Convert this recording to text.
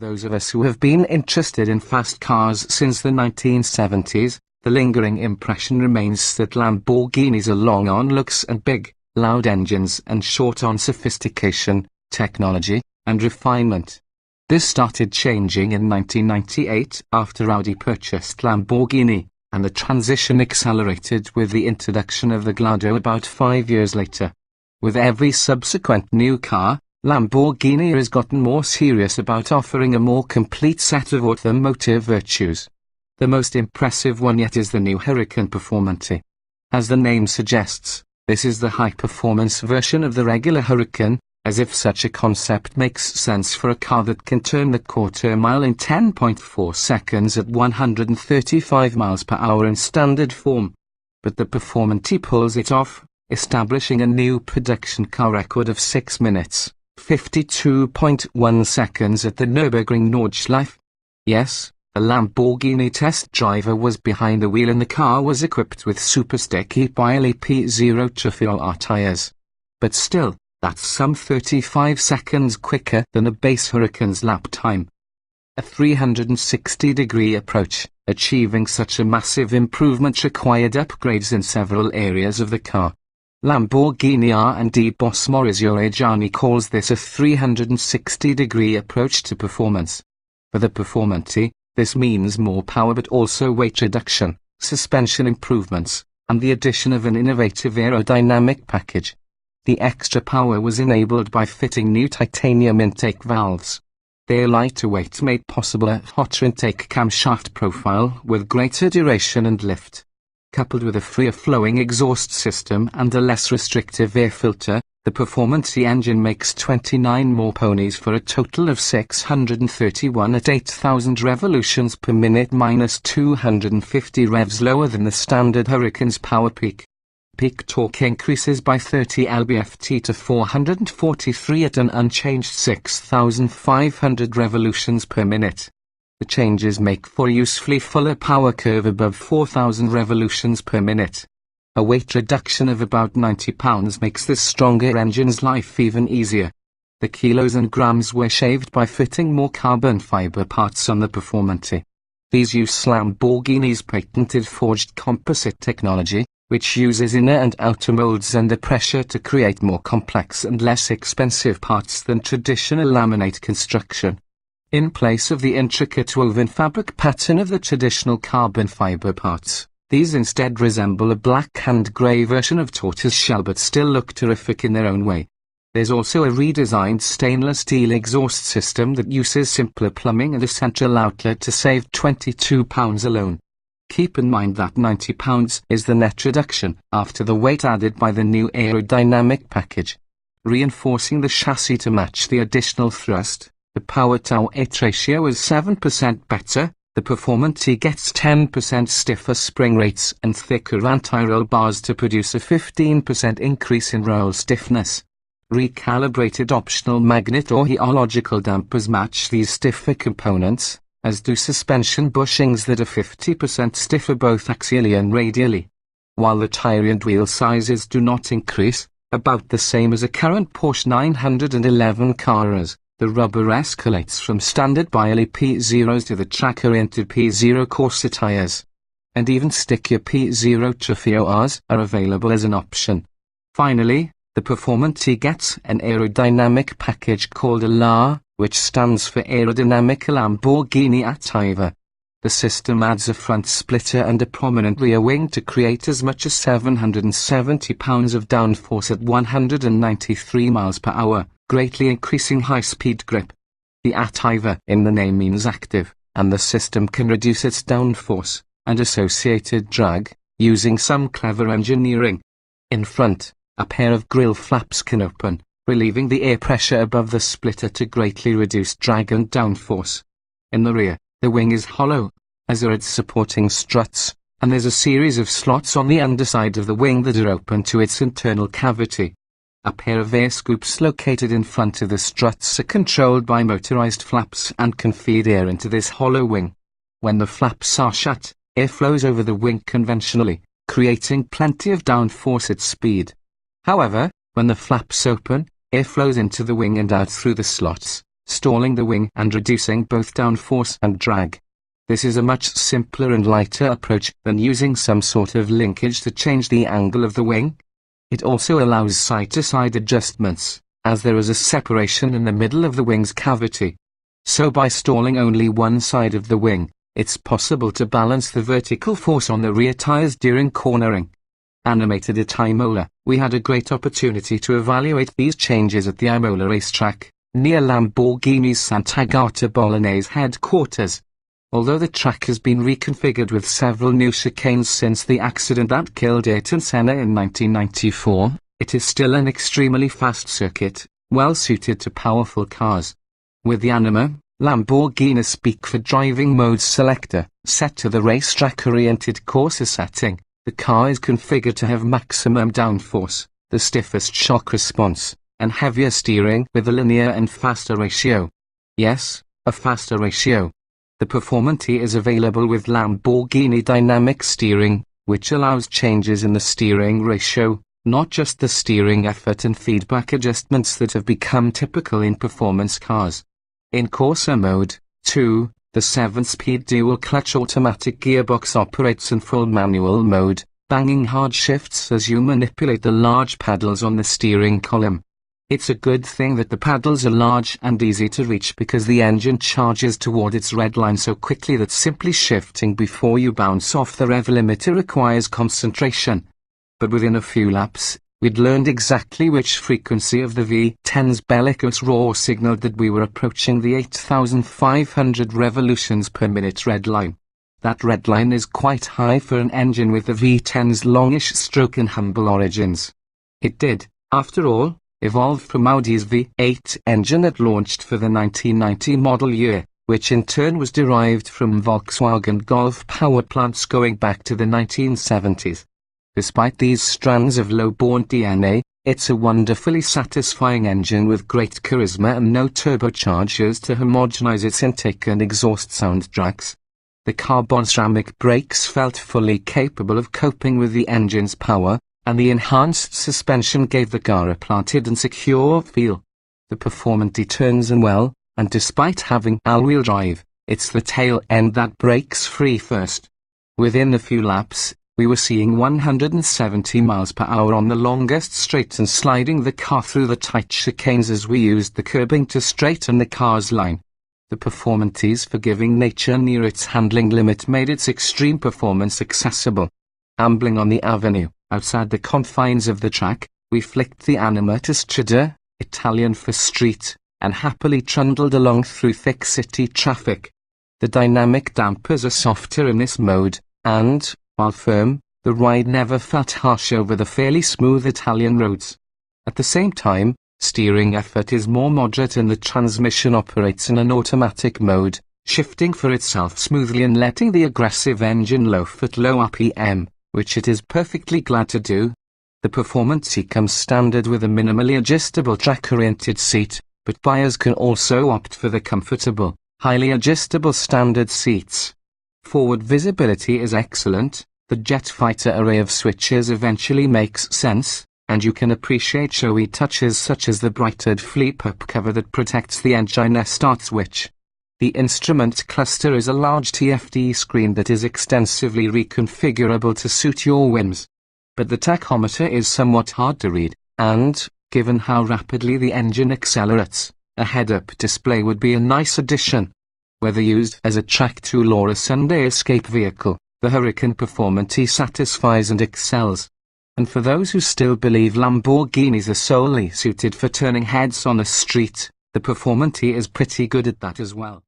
those of us who have been interested in fast cars since the 1970s, the lingering impression remains that Lamborghinis are long on looks and big, loud engines and short on sophistication, technology, and refinement. This started changing in 1998 after Audi purchased Lamborghini, and the transition accelerated with the introduction of the Gallardo about 5 years later. With every subsequent new car, Lamborghini has gotten more serious about offering a more complete set of automotive virtues. The most impressive one yet is the new Huracan Performante. As the name suggests, this is the high-performance version of the regular Huracan, as if such a concept makes sense for a car that can turn the quarter mile in 10.4 seconds at 135 miles per hour in standard form. But the Performante pulls it off, establishing a new production car record of 6 minutes. 52.1 seconds at the Nürburgring Nordschleife. Yes, a Lamborghini test driver was behind the wheel and the car was equipped with super sticky Pirelli P0 Trofeo tyres. But still, that's some 35 seconds quicker than a base Huracan's lap time. A 360-degree approach, achieving such a massive improvement required upgrades in several areas of the car. Lamborghini R&D boss Maurizio Reggiani calls this a 360-degree approach to performance. For the Performante, this means more power but also weight reduction, suspension improvements, and the addition of an innovative aerodynamic package. The extra power was enabled by fitting new titanium intake valves. Their lighter weight made possible a hotter intake camshaft profile with greater duration and lift. Coupled with a freer-flowing exhaust system and a less restrictive air filter, the Performante engine makes 29 more ponies for a total of 631 at 8,000 revolutions per minute minus 250 revs lower than the standard Huracan's power peak. Peak torque increases by 30 lb-ft to 443 at an unchanged 6,500 revolutions per minute. The changes make for a usefully fuller power curve above 4,000 revolutions per minute. A weight reduction of about 90 pounds makes this stronger engine's life even easier. The kilos and grams were shaved by fitting more carbon fiber parts on the Performante. These use Lamborghini's patented forged composite technology, which uses inner and outer molds under pressure to create more complex and less expensive parts than traditional laminate construction. In place of the intricate woven fabric pattern of the traditional carbon fiber parts, these instead resemble a black and grey version of tortoiseshell but still look terrific in their own way. There's also a redesigned stainless steel exhaust system that uses simpler plumbing and a central outlet to save £22 alone. Keep in mind that £90 is the net reduction after the weight added by the new aerodynamic package. Reinforcing the chassis to match the additional thrust, the power-to-weight ratio is 7% better. The Performante gets 10% stiffer spring rates and thicker anti-roll bars to produce a 15% increase in roll stiffness. Recalibrated optional magnet or geological dampers match these stiffer components, as do suspension bushings that are 50% stiffer both axially and radially. While the tire and wheel sizes do not increase, about the same as a current Porsche 911 Carrera's, the rubber escalates from standard Pirelli P0s to the track-oriented P0 Corsa tires. And even stickier P0 Trofeo Rs are available as an option. Finally, the Performante gets an aerodynamic package called ALA, which stands for Aerodynamic Lamborghini Attiva. The system adds a front splitter and a prominent rear wing to create as much as 770 pounds of downforce at 193 miles per hour, greatly increasing high-speed grip. The Attiva in the name means active, and the system can reduce its downforce and associated drag, using some clever engineering. In front, a pair of grille flaps can open, relieving the air pressure above the splitter to greatly reduce drag and downforce. In the rear, the wing is hollow, as are its supporting struts, and there's a series of slots on the underside of the wing that are open to its internal cavity. A pair of air scoops located in front of the struts are controlled by motorized flaps and can feed air into this hollow wing. When the flaps are shut, air flows over the wing conventionally, creating plenty of downforce at speed. However, when the flaps open, air flows into the wing and out through the slots, stalling the wing and reducing both downforce and drag. This is a much simpler and lighter approach than using some sort of linkage to change the angle of the wing. It also allows side-to-side adjustments, as there is a separation in the middle of the wing's cavity. So by stalling only one side of the wing, it's possible to balance the vertical force on the rear tires during cornering. Animated at Imola, we had a great opportunity to evaluate these changes at the Imola racetrack, near Lamborghini's Sant'Agata Bolognese headquarters. Although the track has been reconfigured with several new chicanes since the accident that killed Ayrton Senna in 1994, it is still an extremely fast circuit, well suited to powerful cars. With the Anima, Lamborghini speak for driving mode selector, set to the racetrack-oriented Corsa setting, the car is configured to have maximum downforce, the stiffest shock response, and heavier steering with a linear and faster ratio. Yes, a faster ratio. The Performante is available with Lamborghini Dynamic Steering, which allows changes in the steering ratio, not just the steering effort and feedback adjustments that have become typical in performance cars. In Corsa mode, too, the 7-speed dual-clutch automatic gearbox operates in full manual mode, banging hard shifts as you manipulate the large paddles on the steering column. It's a good thing that the paddles are large and easy to reach because the engine charges toward its red line so quickly that simply shifting before you bounce off the rev limiter requires concentration. But within a few laps, we'd learned exactly which frequency of the V10's bellicose roar signaled that we were approaching the 8,500 revolutions per minute red line. That red line is quite high for an engine with the V10's longish stroke and humble origins. It did, after all, evolved from Audi's V8 engine that launched for the 1990 model year, which in turn was derived from Volkswagen Golf power plants going back to the 1970s. Despite these strands of low-born DNA, it's a wonderfully satisfying engine with great charisma and no turbochargers to homogenize its intake and exhaust soundtracks. The carbon ceramic brakes felt fully capable of coping with the engine's power, and the enhanced suspension gave the car a planted and secure feel. The Performante turns in well, and despite having all-wheel drive, it's the tail end that breaks free first. Within a few laps, we were seeing 170 miles per hour on the longest straight and sliding the car through the tight chicanes as we used the curbing to straighten the car's line. The Performante's forgiving nature near its handling limit made its extreme performance accessible. Ambling on the avenue, outside the confines of the track, we flicked the Anima to Strada, Italian for street, and happily trundled along through thick city traffic. The dynamic dampers are softer in this mode, and, while firm, the ride never felt harsh over the fairly smooth Italian roads. At the same time, steering effort is more moderate and the transmission operates in an automatic mode, shifting for itself smoothly and letting the aggressive engine loaf at low RPM, which it is perfectly glad to do. The Performante comes standard with a minimally adjustable track-oriented seat, but buyers can also opt for the comfortable, highly adjustable standard seats. Forward visibility is excellent, the jet fighter array of switches eventually makes sense, and you can appreciate showy touches such as the brighted flip-up cover that protects the engine start switch. The instrument cluster is a large TFT screen that is extensively reconfigurable to suit your whims. But the tachometer is somewhat hard to read, and, given how rapidly the engine accelerates, a head-up display would be a nice addition. Whether used as a track tool or a Sunday escape vehicle, the Huracan Performante satisfies and excels. And for those who still believe Lamborghinis are solely suited for turning heads on a street, the Performante is pretty good at that as well.